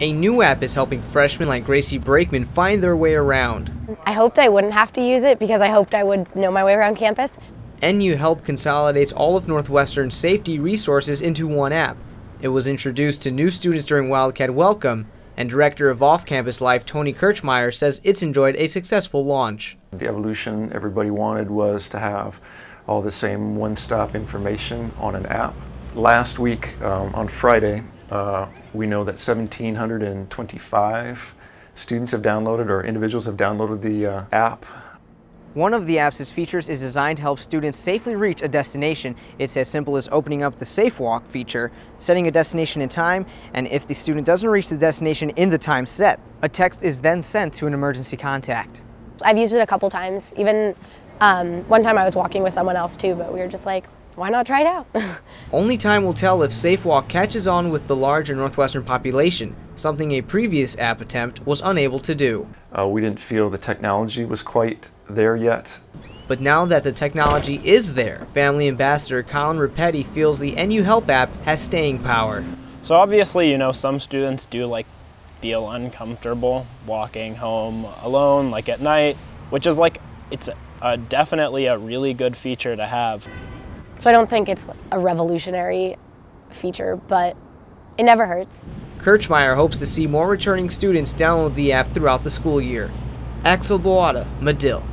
A new app is helping freshmen like Gracie Brakeman find their way around. I hoped I wouldn't have to use it because I hoped I would know my way around campus. NU Help consolidates all of Northwestern's safety resources into one app. It was introduced to new students during Wildcat Welcome, and Director of Off-Campus Life Tony Kirchmeyer says it's enjoyed a successful launch. The evolution everybody wanted was to have all the same one-stop information on an app. Last week, on Friday, we know that 1,725 students have downloaded, or individuals have downloaded the app. One of the app's features is designed to help students safely reach a destination. It's as simple as opening up the Safe Walk feature, setting a destination in time, and if the student doesn't reach the destination in the time set, a text is then sent to an emergency contact. I've used it a couple times. Even one time I was walking with someone else too, but we were just like, why not try it out? Only time will tell if Safe Walk catches on with the larger Northwestern population, something a previous app attempt was unable to do. We didn't feel the technology was quite there yet. But now that the technology is there, Family Ambassador Colin Rapetti feels the NU Help app has staying power. So obviously, you know, some students do feel uncomfortable walking home alone, like at night, which is it's definitely a really good feature to have. So I don't think it's a revolutionary feature, but it never hurts. Kirchmeyer hopes to see more returning students download the app throughout the school year. Axel Boada, Medill.